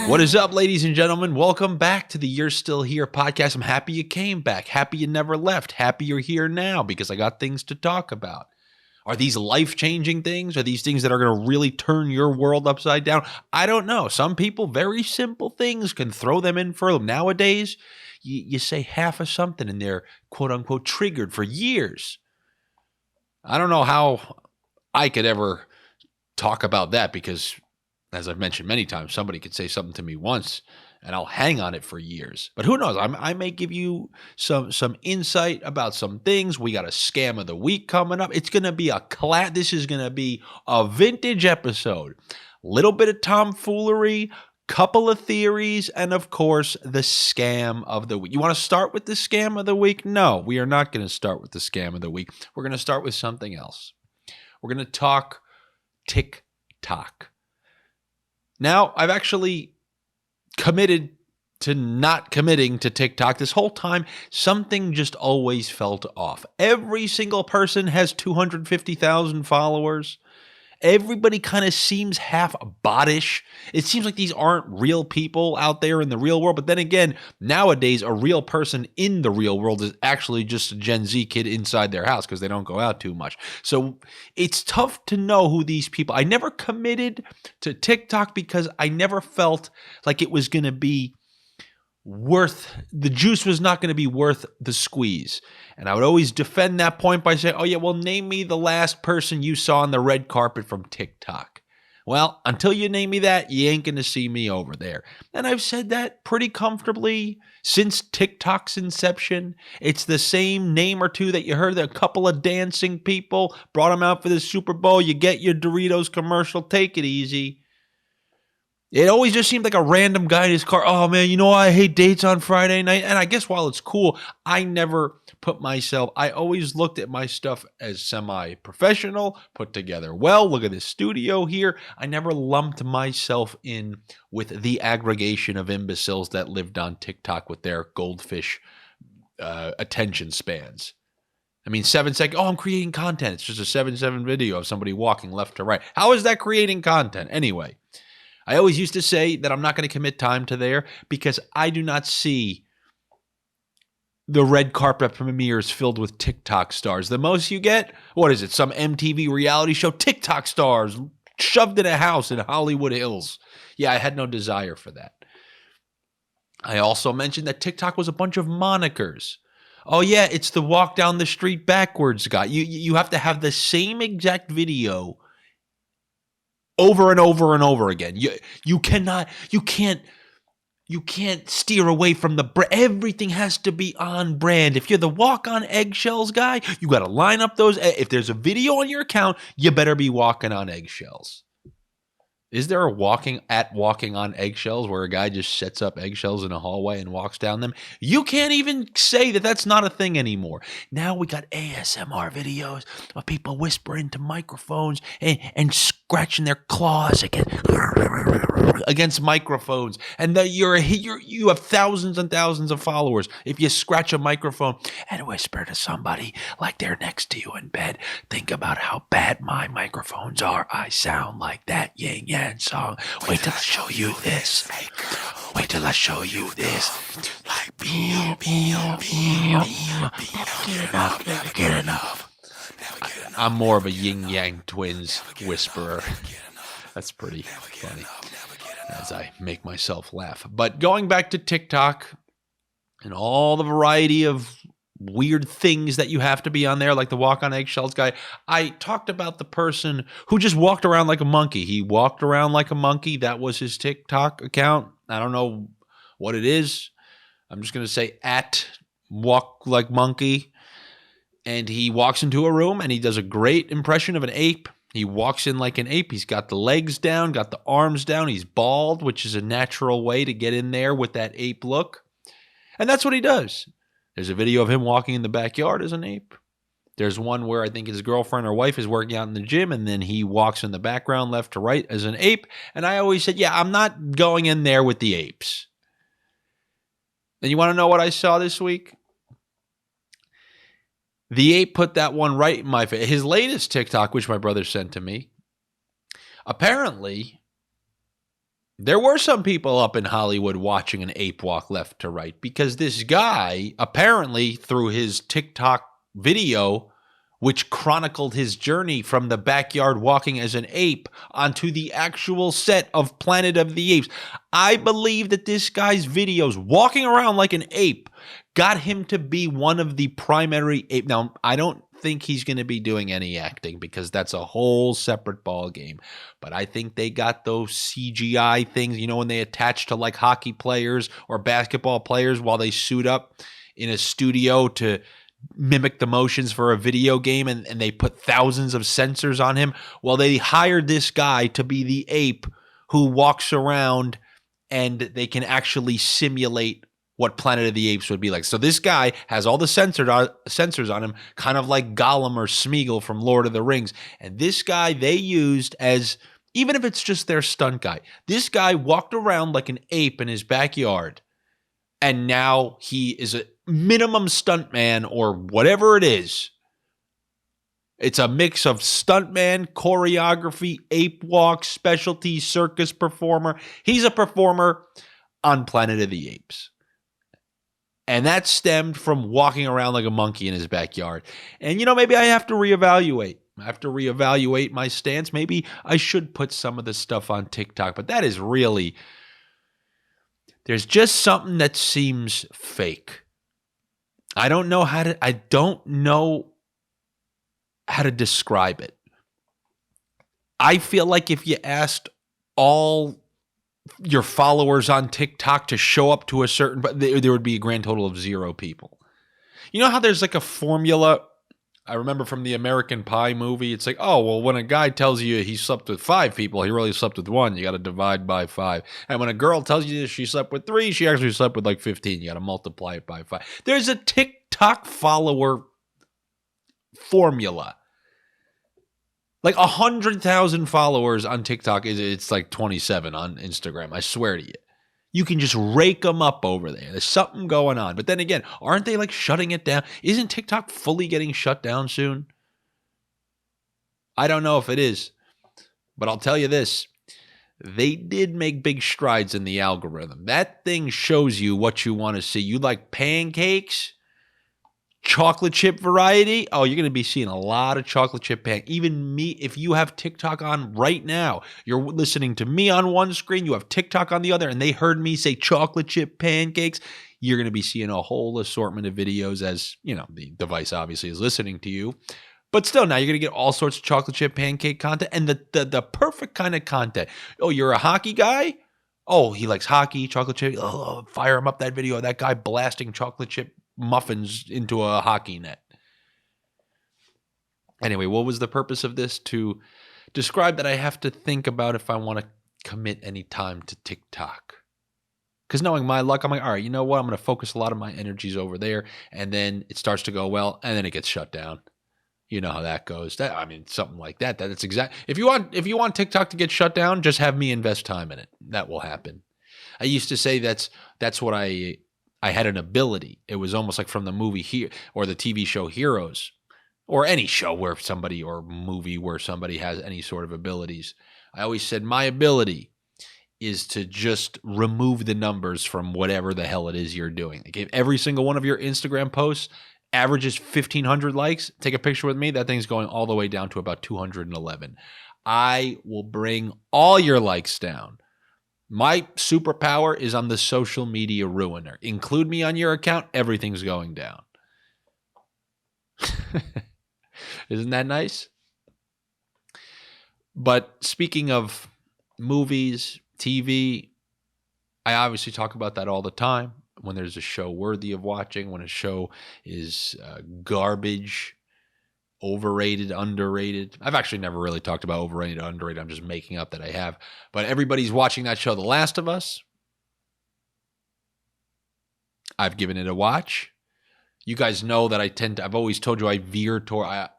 What is up, ladies and gentlemen? Welcome back to the You're Still Here podcast. I'm happy you came back. Happy you never left. Happy you're here now because I got things to talk about. Are these life-changing things? Are these things that are going to really turn your world upside down? I don't know. Some people, very simple things can throw them in for them. Nowadays, you say half of something and they're quote-unquote triggered for years. I don't know how I could ever talk about that because, as I've mentioned many times, somebody could say something to me once and I'll hang on it for years. But who knows? I may give you some insight about some things. We got a scam of the week coming up. It's going to be this is going to be a vintage episode. Little bit of tomfoolery, couple of theories, and of course, the scam of the week. You want to start with the scam of the week? No, we are not going to start with the scam of the week. We're going to start with something else. We're going to talk TickTock. Now, I've actually committed to not committing to TickTock. This whole time, something just always felt off. Every single person has 250,000 followers. Everybody kind of seems half bottish. It seems like these aren't real people out there in the real world. But then again, nowadays, a real person in the real world is actually just a Gen Z kid inside their house because they don't go out too much. So it's tough to know who these people. I never committed to TickTock because I never felt like it was going to be the juice was not going to be worth the squeeze. And I would always defend that point by saying, oh yeah, well, name me the last person you saw on the red carpet from TickTock. Well, until you name me that, you ain't going to see me over there. And I've said that pretty comfortably since TickTok's inception. It's the same name or two that you heard, a couple of dancing people, brought them out for the Super Bowl. You get your Doritos commercial, take it easy. It always just seemed like a random guy in his car. Oh, man, you know, I hate dates on Friday night. And I guess while it's cool, I never I always looked at my stuff as semi-professional, put together well. Look at this studio here. I never lumped myself in with the aggregation of imbeciles that lived on TikTok with their goldfish attention spans. I mean, 7 seconds. Oh, I'm creating content. It's just a 7-second video of somebody walking left to right. How is that creating content? Anyway. I always used to say that I'm not going to commit time to there because I do not see the red carpet premieres filled with TikTok stars. The most you get, what is it, some MTV reality show? TikTok stars shoved in a house in Hollywood Hills. Yeah, I had no desire for that. I also mentioned that TikTok was a bunch of monikers. Oh yeah, it's the walk down the street backwards guy. You have to have the same exact video over and over and over again. You can't steer away from the brand. Everything has to be on brand. If you're the walk on eggshells guy, you got to line up those. If there's a video on your account, you better be walking on eggshells. Is there a walking on eggshells where a guy just sets up eggshells in a hallway and walks down them? You can't even say that that's not a thing anymore. Now we got ASMR videos of people whispering into microphones and scratching their claws against microphones. And you have thousands and thousands of followers. If you scratch a microphone and whisper to somebody like they're next to you in bed, think about how bad my microphones are. I sound like that yin yang song. Wait till I show you this. Wait till I show you this. Like never get enough. I'm more of a yin yang twins whisperer. That's pretty funny as I make myself laugh. But going back to TikTok and all the variety of weird things that you have to be on there, like the walk on eggshells guy. I talked about the person who just walked around like a monkey. He walked around like a monkey. That was his TikTok account. I don't know what it is. I'm just going to say @walklikemonkey. And he walks into a room and he does a great impression of an ape. He walks in like an ape. He's got the legs down, got the arms down. He's bald, which is a natural way to get in there with that ape look. And that's what he does. There's a video of him walking in the backyard as an ape. There's one where I think his girlfriend or wife is working out in the gym, and then he walks in the background left to right as an ape. And I always said, yeah, I'm not going in there with the apes. And you want to know what I saw this week? The ape put that one right in my face. His latest TikTok, which my brother sent to me, apparently there were some people up in Hollywood watching an ape walk left to right because this guy, apparently through his TikTok video, which chronicled his journey from the backyard walking as an ape onto the actual set of Planet of the Apes. I believe that this guy's videos walking around like an ape got him to be one of the primary ape. Now, I don't think he's going to be doing any acting because that's a whole separate ball game. But I think they got those CGI things, you know, when they attach to like hockey players or basketball players while they suit up in a studio to mimic the motions for a video game, and they put thousands of sensors on him. Well, they hired this guy to be the ape who walks around and they can actually simulate what Planet of the Apes would be like. So this guy has all the sensors on him, kind of like Gollum or Smeagol from Lord of the Rings. And this guy they used as, even if it's just their stunt guy, this guy walked around like an ape in his backyard. And now he is a minimum stuntman or whatever it is. It's a mix of stuntman, choreography, ape walk, specialty circus performer. He's a performer on Planet of the Apes. And that stemmed from walking around like a monkey in his backyard. And, you know, maybe I have to reevaluate. I have to reevaluate my stance. Maybe I should put some of this stuff on TikTok. But that is really, there's just something that seems fake. I don't know how to describe it. I feel like if you asked all your followers on TikTok to show up to a certain, but there would be a grand total of 0 people. You know how there's like a formula? I remember from the American Pie movie, it's like, oh, well, when a guy tells you he slept with 5 people, he really slept with 1. You got to divide by 5. And when a girl tells you she slept with 3, she actually slept with like 15. You got to multiply it by 5. There's a TikTok follower formula. Like 100,000 followers on TikTok, it's like 27 on Instagram. I swear to you. You can just rake them up over there. There's something going on. But then again, aren't they like shutting it down? Isn't TikTok fully getting shut down soon? I don't know if it is. But I'll tell you this. They did make big strides in the algorithm. That thing shows you what you want to see. You like pancakes? Chocolate chip variety? Oh, you're going to be seeing a lot of chocolate chip pancakes. Even me, if you have TikTok on right now, you're listening to me on one screen, you have TikTok on the other, and they heard me say chocolate chip pancakes, you're going to be seeing a whole assortment of videos as, you know, the device obviously is listening to you. But still, now you're going to get all sorts of chocolate chip pancake content and the perfect kind of content. Oh, you're a hockey guy? Oh, he likes hockey, chocolate chip. Oh, fire him up that video of that guy blasting chocolate chip muffins into a hockey net. Anyway, what was the purpose of this? To describe that I have to think about if I want to commit any time to TikTok. Because knowing my luck, I'm like, all right, you know what? I'm going to focus a lot of my energies over there. And then it starts to go well, and then it gets shut down. You know how that goes. Something like that. That's exact. If you want TikTok to get shut down, just have me invest time in it. That will happen. I used to say that's what I had an ability. It was almost like from the movie here or the TV show Heroes, or any show where somebody or movie where somebody has any sort of abilities. I always said my ability is to just remove the numbers from whatever the hell it is you're doing. Like if every single one of your Instagram posts averages 1,500 likes, take a picture with me, that thing's going all the way down to about 211. I will bring all your likes down. My superpower is on the social media ruiner. Include me on your account, everything's going down. Isn't that nice? But speaking of movies, TV, I obviously talk about that all the time. When there's a show worthy of watching, when a show is garbage, overrated, underrated. I've actually never really talked about overrated, underrated. I'm just making up that I have. But everybody's watching that show, The Last of Us. I've given it a watch. You guys know that I've always told you I veer toward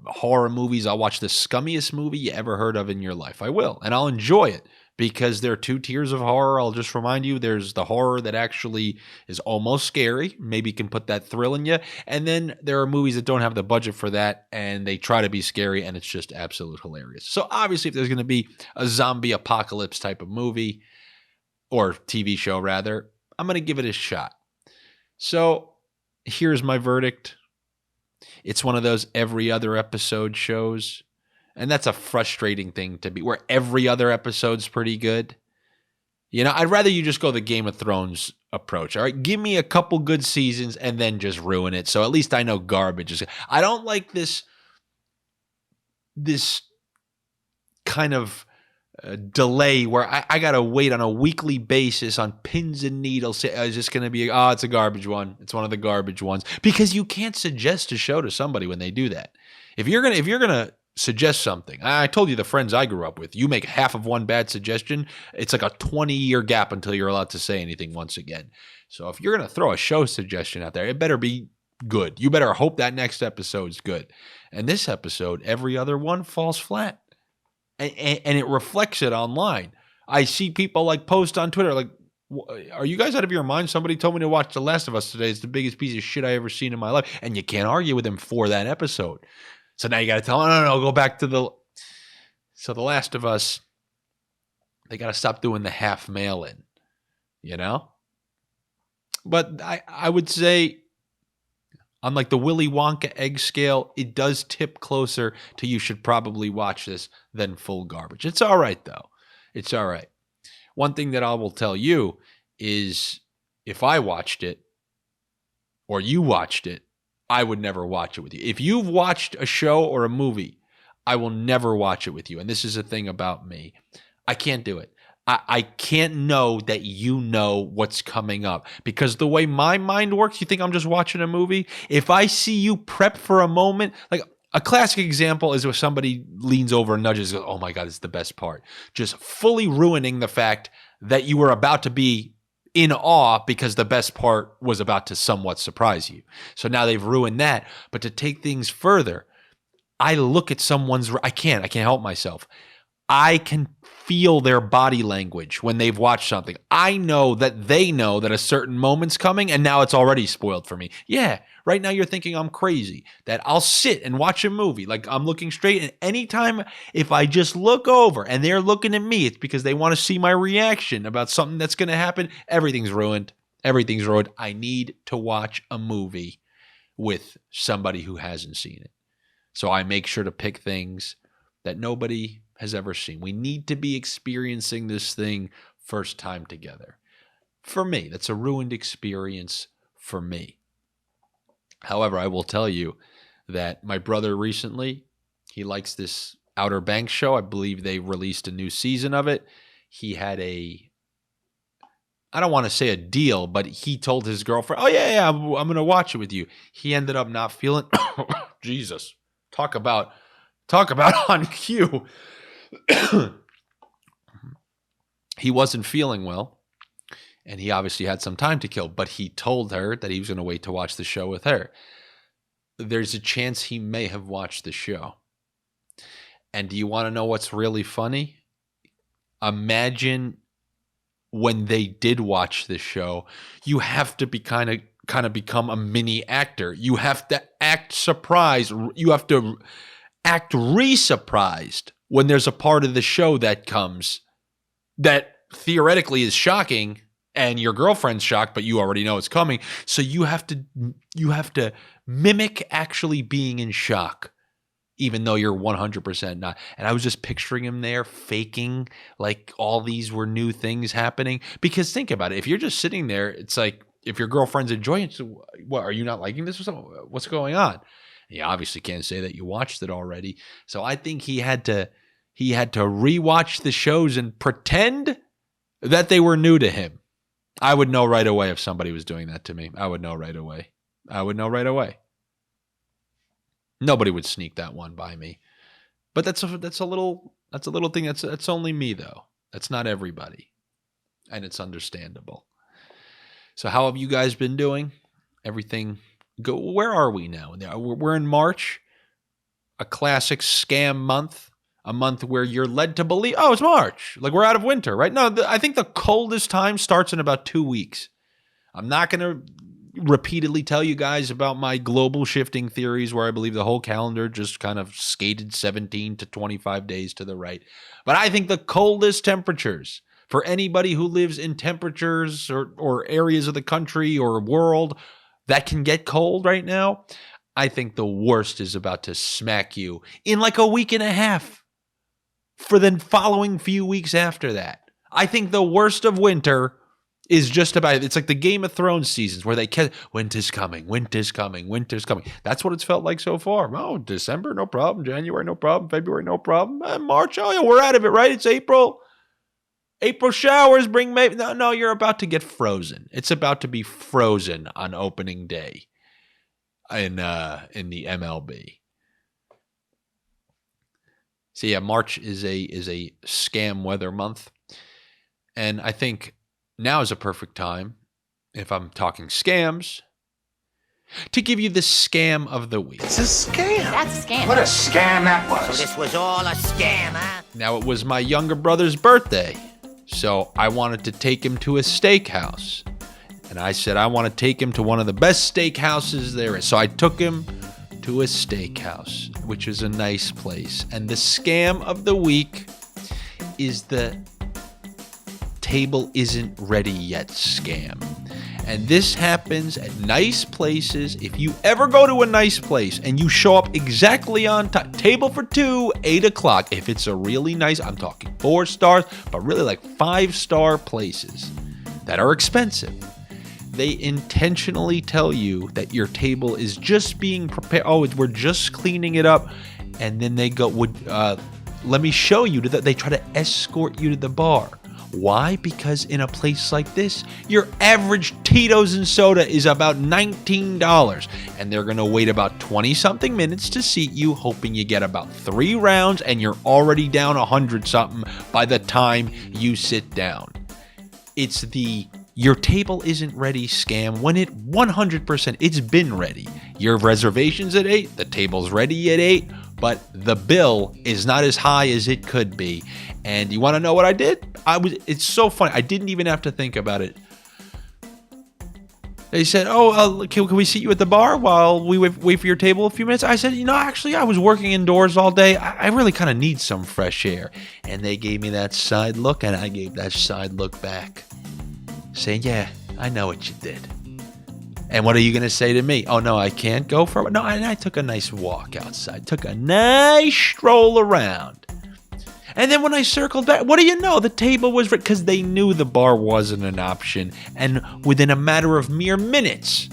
horror movies. I'll watch the scummiest movie you ever heard of in your life. I will, and I'll enjoy it. Because there are 2 tiers of horror. I'll just remind you, there's the horror that actually is almost scary. Maybe can put that thrill in you. And then there are movies that don't have the budget for that, and they try to be scary, and it's just absolute hilarious. So obviously, if there's going to be a zombie apocalypse type of movie, or TV show rather, I'm going to give it a shot. So here's my verdict. It's one of those every other episode shows. And that's a frustrating thing to be, where every other episode's pretty good. I'd rather you just go the Game of Thrones approach. All right, give me a couple good seasons and then just ruin it. So at least I know garbage is. I don't like this kind of delay where I got to wait on a weekly basis on pins and needles. Is this going to be, it's a garbage one. It's one of the garbage ones. Because you can't suggest a show to somebody when they do that. If you're going to suggest something, I told you the friends I grew up with, you make half of one bad suggestion, it's like a 20-year gap until you're allowed to say anything once again. So if you're going to throw a show suggestion out there, it better be good. You better hope that next episode's good. And this episode, every other one falls flat. And it reflects it online. I see people like post on Twitter like, are you guys out of your mind? Somebody told me to watch The Last of Us today. It's the biggest piece of shit I ever seen in my life. And you can't argue with them for that episode. So now you got to tell them, no, go back to The Last of Us, they got to stop doing the half mail-in, But I would say, on like the Willy Wonka egg scale, it does tip closer to you should probably watch this than full garbage. It's all right, though. It's all right. One thing that I will tell you is if I watched it or you watched it, I would never watch it with you. If you've watched a show or a movie, I will never watch it with you. And this is a thing about me. I can't do it. I can't know that you know what's coming up. Because the way my mind works, you think I'm just watching a movie? If I see you prep for a moment, like a classic example is where somebody leans over and nudges and goes, oh my God, it's the best part. Just fully ruining the fact that you were about to be in awe because the best part was about to somewhat surprise you. So now they've ruined that. But to take things further, I look at I can't help myself. I can feel their body language when they've watched something. I know that they know that a certain moment's coming and now it's already spoiled for me. Yeah, right now you're thinking I'm crazy, that I'll sit and watch a movie like I'm looking straight, and anytime if I just look over and they're looking at me, it's because they want to see my reaction about something that's going to happen. Everything's ruined. Everything's ruined. I need to watch a movie with somebody who hasn't seen it. So I make sure to pick things that nobody has ever seen. We need to be experiencing this thing first time together. For me, that's a ruined experience for me. However, I will tell you that my brother recently, he likes this Outer Banks show. I believe they released a new season of it. He had I don't want to say a deal, but he told his girlfriend, oh yeah, I'm going to watch it with you. He ended up not feeling, Jesus, talk about on cue. He wasn't feeling well, and he obviously had some time to kill, but he told her that he was going to wait to watch the show with her. There's a chance he may have watched the show. And do you want to know what's really funny? Imagine when they did watch the show, you have to be kind of become a mini actor. You have to act surprised. You have to act re-surprised when there's a part of the show that comes that theoretically is shocking and your girlfriend's shocked, but you already know it's coming. So you have to mimic actually being in shock, even though you're 100% not. And I was just picturing him there faking like all these were new things happening. Because think about it. If you're just sitting there, it's like if your girlfriend's enjoying it, so what, are you not liking this or something? What's going on? You obviously can't say that you watched it already. So I think he had to rewatch the shows and pretend that they were new to him. I would know right away if somebody was doing that to me. I would know right away. Nobody would sneak that one by me. But that's a little thing. That's only me though. That's not everybody. And it's understandable. So how have you guys been doing? Everything go. Where are we now? We're in March, a classic scam month, a month where you're led to believe, oh, it's March. Like we're out of winter, right? No, I think the coldest time starts in about 2 weeks. I'm not going to repeatedly tell you guys about my global shifting theories where I believe the whole calendar just kind of skated 17 to 25 days to the right. But I think the coldest temperatures For anybody who lives in temperatures or areas of the country or world that can get cold right now, I think the worst is about to smack you in like a week and a half for the following few weeks after that. I think the worst of winter is just about, it's like the Game of Thrones seasons where they kept, winter's coming, winter's coming, winter's coming. That's what it's felt like so far. Oh, December, no problem. January, no problem. February, no problem. March, oh yeah, we're out of it, right? It's April. April showers bring May. No, you're about to get frozen. It's about to be frozen on opening day in the MLB. So yeah, March is a scam weather month. And I think now is a perfect time, if I'm talking scams, to give you the scam of the week. It's a scam. That's a scam. What a scam that was. So this was all a scam, huh? Now, it was my younger brother's birthday, so I wanted to take him to a steakhouse. And I said I want to take him to one of the best steakhouses there is. So I took him to a steakhouse, which is a nice place. And the scam of the week is the table isn't ready yet scam. And this happens at nice places. If you ever go to a nice place and you show up exactly on time, table for two, 8 o'clock, if it's a really nice, I'm talking 4 stars, but really like 5-star places that are expensive, they intentionally tell you that your table is just being prepared. Oh, we're just cleaning it up. And then they go, let me show you. They try to escort you to the bar. Why? Because in a place like this, your average Tito's and soda is about $19, and they're going to wait about 20-something minutes to seat you, hoping you get about 3 rounds, and you're already down 100-something by the time you sit down. It's the your table isn't ready scam when it 100% it's been ready. Your reservation's at 8, the table's ready at 8, but the bill is not as high as it could be. And you want to know what I did? It's so funny. I didn't even have to think about it. They said, can we seat you at the bar while we wait for your table a few minutes? I said, actually, I was working indoors all day. I really kind of need some fresh air. And they gave me that side look, and I gave that side look back, saying, yeah, I know what you did. And what are you going to say to me? Oh, no, I can't go for it. No, and I took a nice walk outside, took a nice stroll around. And then when I circled back, what do you know? The table was ready because they knew the bar wasn't an option. And within a matter of mere minutes,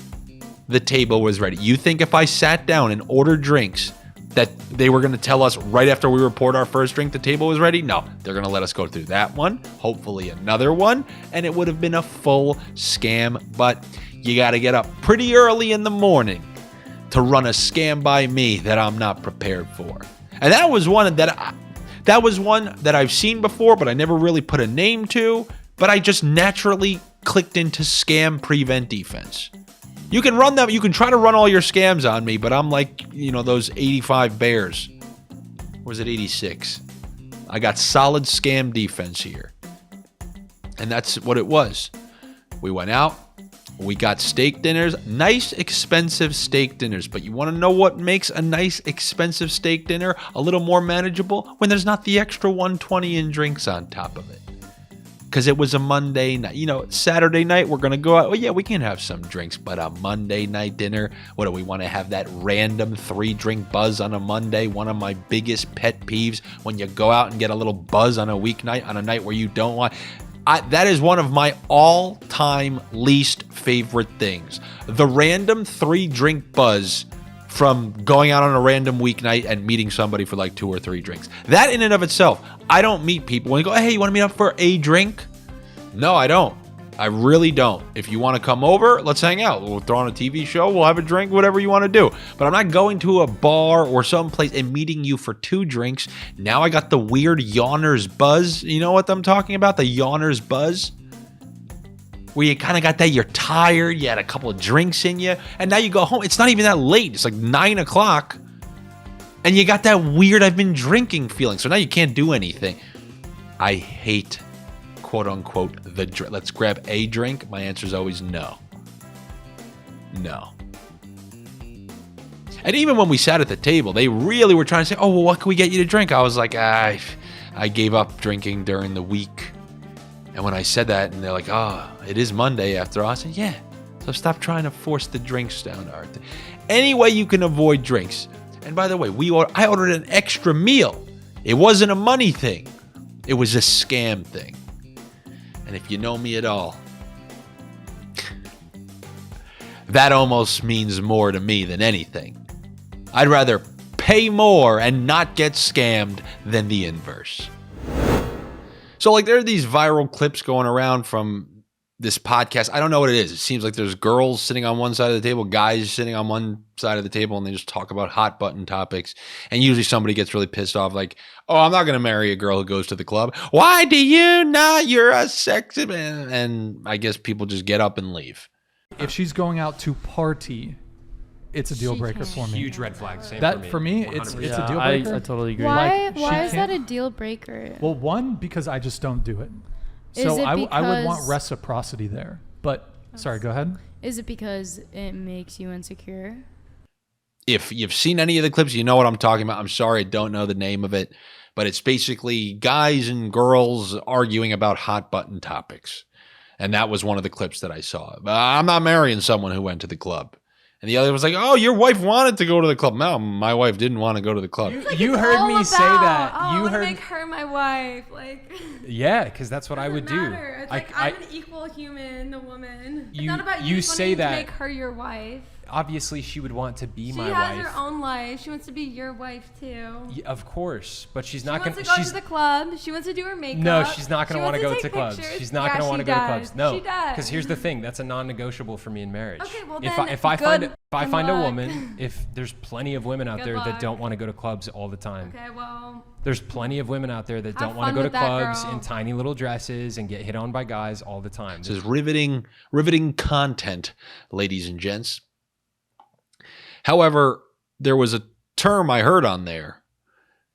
the table was ready. You think if I sat down and ordered drinks that they were going to tell us right after we report our first drink the table was ready? No, they're going to let us go through that one, hopefully another one, and it would have been a full scam. But you got to get up pretty early in the morning to run a scam by me that I'm not prepared for. And that was one that I've seen before, but I never really put a name to, but I just naturally clicked into scam prevent defense. You can run them, you can try to run all your scams on me, but I'm like, those 85 Bears. Or was it 86? I got solid scam defense here. And that's what it was. We went out, we got steak dinners, nice expensive steak dinners, but you want to know what makes a nice expensive steak dinner a little more manageable? When there's not the extra $120 in drinks on top of it. Because it was a Monday night. Saturday night, we're going to go out. Well, yeah, we can have some drinks, but a Monday night dinner, what do we want to have? That random 3-drink buzz on a Monday? One of my biggest pet peeves, when you go out and get a little buzz on a weeknight, on a night where you don't want... that is one of my all-time least favorite things. The random 3-drink buzz from going out on a random weeknight and meeting somebody for like 2 or 3 drinks. That in and of itself, I don't meet people when you go, hey, you want to meet up for a drink? No, I don't. I really don't. If you want to come over, let's hang out. We'll throw on a TV show. We'll have a drink, whatever you want to do. But I'm not going to a bar or someplace and meeting you for 2 drinks. Now I got the weird Yawners buzz. You know what I'm talking about? The Yawners buzz? Where you kind of got that, you're tired, you had a couple of drinks in you, and now you go home. It's not even that late. It's like 9 o'clock. And you got that weird I've been drinking feeling. So now you can't do anything. I hate, quote unquote, let's grab a drink. My answer is always no. No. And even when we sat at the table, they really were trying to say, oh, well, what can we get you to drink? I was like, I gave up drinking during the week. And And when I said that, and they're like, oh, it is Monday after all, I said, yeah. So stop trying to force the drinks down our thing. Any way you can avoid drinks. And by the way, I ordered an extra meal. It wasn't a money thing. It was a scam thing. And if you know me at all, that almost means more to me than anything. I'd rather pay more and not get scammed than the inverse. So like there are these viral clips going around from this podcast. I don't know what it is. It seems like there's girls sitting on one side of the table, guys sitting on one side of the table, and they just talk about hot button topics. And usually somebody gets really pissed off like, oh, I'm not going to marry a girl who goes to the club. Why do you not? You're a sexy man. And I guess people just get up and leave. If she's going out to party, it's a deal breaker for me. Huge red flag. Same That for me, it's a deal breaker. I totally agree. Why Like, is that a deal breaker? Well, one, because I just don't do it. Is So it I would want because- reciprocity there. But sorry, go ahead. Is it because it makes you insecure? If you've seen any of the clips, you know what I'm talking about. I'm sorry, I don't know the name of it, but it's basically guys and girls arguing about hot button topics. And that was one of the clips that I saw. I'm not marrying someone who went to the club. And the other was like, oh, your wife wanted to go to the club. No, my wife didn't want to go to the club. You heard me say that. Oh, You I want to heard. make her my wife. Like, Yeah, because that's what I would do. matter. It's like I'm an equal human, the woman. It's You- not about you you say wanting that- to make her your wife. Obviously, she would want to be She my has wife. her own life. She wants to be your wife too. Yeah, of course, but she's She not wants going to go to the club. She wants to do her makeup. No, she's not going to want to go take to clubs. pictures. She's not Yeah, going to want to she go to does. clubs. No, She does. because here's the thing: that's a non-negotiable for me in marriage. Okay, well if then, if I good find a luck. woman, if there's plenty of women out Good there that luck. don't want to go to clubs all the time. Okay, well, There's plenty of women out there that Have don't want to fun go to with that clubs girl. in tiny little dresses and get hit on by guys all the time. This is riveting content, ladies and gents. However, there was a term I heard on there,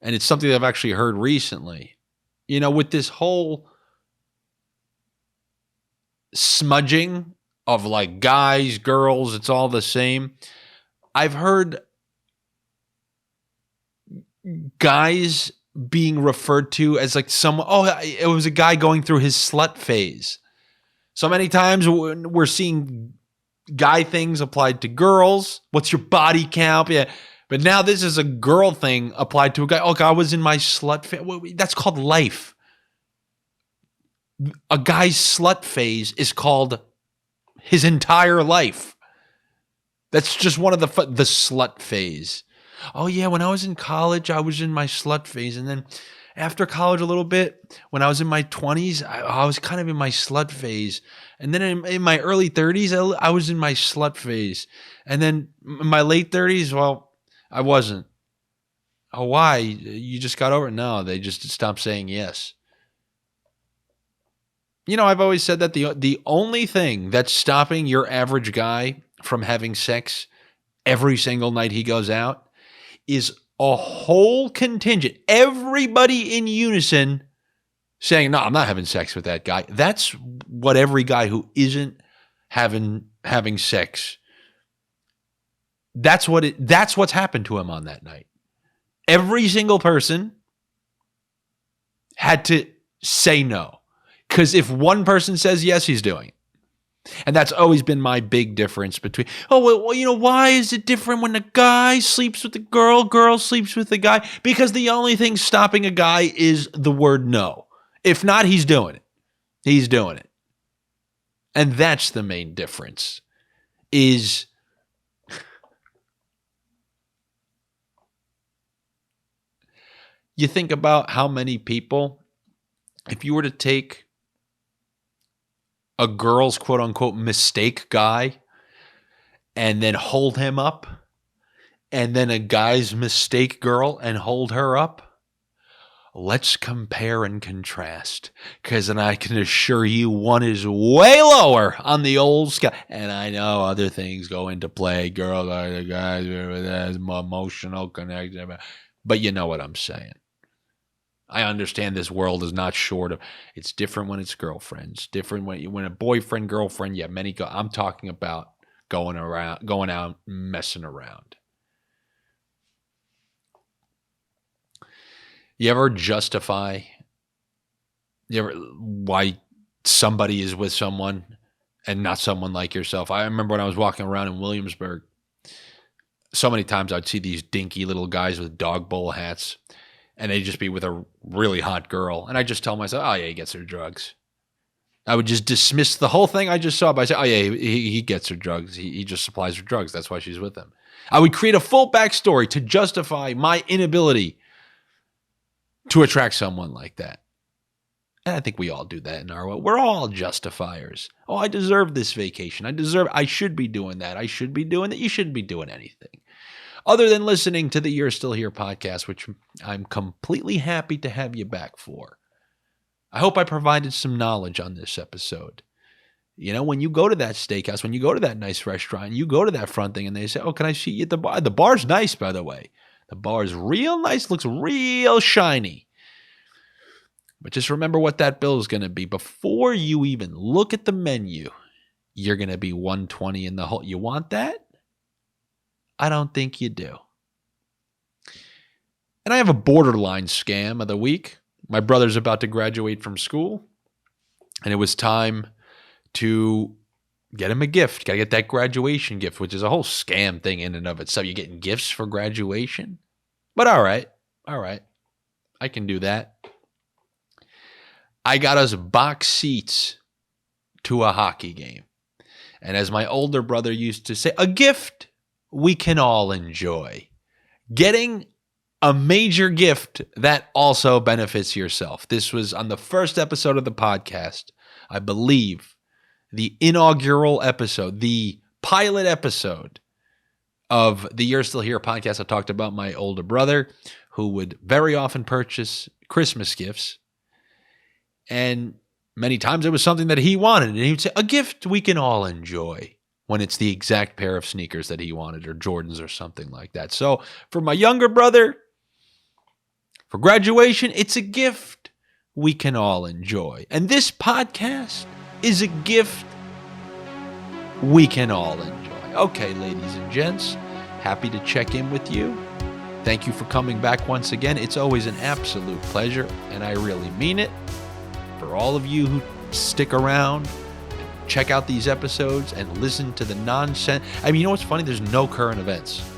and it's something that I've actually heard recently. You know, with this whole smudging of like guys, girls, it's all the same. I've heard guys being referred to as like it was a guy going through his slut phase. So many times we're seeing guy things applied to girls. What's your body count? Yeah. But now this is a girl thing applied to a guy. Oh, I was in my slut phase. That's called life. A guy's slut phase is called his entire life. That's just one of the slut phase. Oh yeah, when I was in college, I was in my slut phase. And then after college a little bit, when I was in my 20s, I was kind of in my slut phase. And then in my early 30s, I was in my slut phase. And then in my late 30s, well, I wasn't. Oh, why? You just got over it? No, they just stopped saying yes. You know, I've always said that the only thing that's stopping your average guy from having sex every single night he goes out is a whole contingent, everybody in unison saying, no, I'm not having sex with that guy. That's what every guy who isn't having sex, that's what's happened to him on that night. Every single person had to say no. Because if one person says yes, he's doing it. And that's always been my big difference between, well, you know, why is it different when a guy sleeps with a girl sleeps with a guy? Because the only thing stopping a guy is the word no. If not, he's doing it. He's doing it. And that's the main difference is you think about how many people, if you were to take a girl's quote unquote mistake guy and then hold him up, and then a guy's mistake girl and hold her up. Let's compare and contrast, because then I can assure you one is way lower on the old scale. And I know other things go into play. Girls are the guys with emotional connection. But you know what I'm saying. I understand this world is not short of. It's different when it's girlfriends. Different when a boyfriend, girlfriend. Yeah, I'm talking about going out, messing around. You ever justify? Why somebody is with someone and not someone like yourself. I remember when I was walking around in Williamsburg, so many times I'd see these dinky little guys with dog bowl hats, and they'd just be with a really hot girl. And I just tell myself, oh, yeah, he gets her drugs. I would just dismiss the whole thing I just saw by saying, oh, yeah, he gets her drugs. He just supplies her drugs. That's why she's with him. I would create a full backstory to justify my inability to attract someone like that. And I think we all do that in our way. We're all justifiers. Oh, I deserve this vacation. I should be doing that. I should be doing that. You shouldn't be doing anything other than listening to the You're Still Here podcast, which I'm completely happy to have you back for. I hope I provided some knowledge on this episode. You know, when you go to that steakhouse, when you go to that nice restaurant, you go to that front thing and they say, oh, can I see you at the bar? The bar's nice, by the way. The bar's real nice, looks real shiny. But just remember what that bill is going to be. Before you even look at the menu, you're going to be $120 in the hole. You want that? I don't think you do. And I have a borderline scam of the week. My brother's about to graduate from school, and it was time to get him a gift. Got to get that graduation gift, which is a whole scam thing in and of itself. You're getting gifts for graduation? But all right. I can do that. I got us box seats to a hockey game. And as my older brother used to say, a gift we can all enjoy. Getting a major gift that also benefits yourself. This was on the first episode of the podcast, I believe, the inaugural episode, the pilot episode of the You're Still Here podcast. I talked about my older brother who would very often purchase Christmas gifts. And many times it was something that he wanted. And he would say, a gift we can all enjoy, when it's the exact pair of sneakers that he wanted, or Jordans or something like that. So for my younger brother, for graduation, it's a gift we can all enjoy. And this podcast is a gift we can all enjoy. Okay, ladies and gents, happy to check in with you. Thank you for coming back once again. It's always an absolute pleasure, and I really mean it. For all of you who stick around, check out these episodes and listen to the nonsense. I mean, you know what's funny? There's no current events.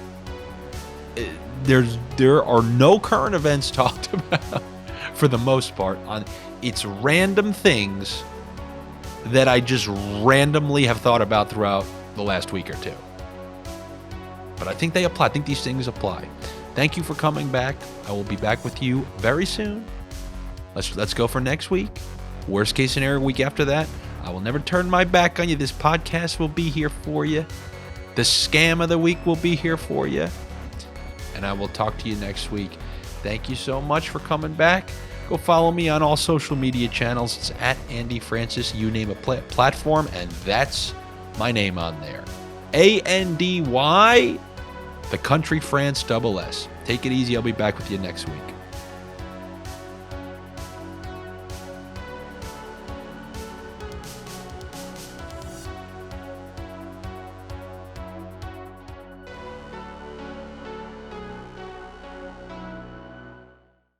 There are no current events talked about for the most part. It's random things that I just randomly have thought about throughout the last week or two. But I think they apply. I think these things apply. Thank you for coming back. I will be back with you very soon. Let's go for next week. Worst case scenario, week after that. I will never turn my back on you. This podcast will be here for you. The scam of the week will be here for you. And I will talk to you next week. Thank you so much for coming back. Go follow me on all social media channels. It's at Andy Francess. You name a platform, and that's my name on there. ANDY, the country France double S. Take it easy. I'll be back with you next week.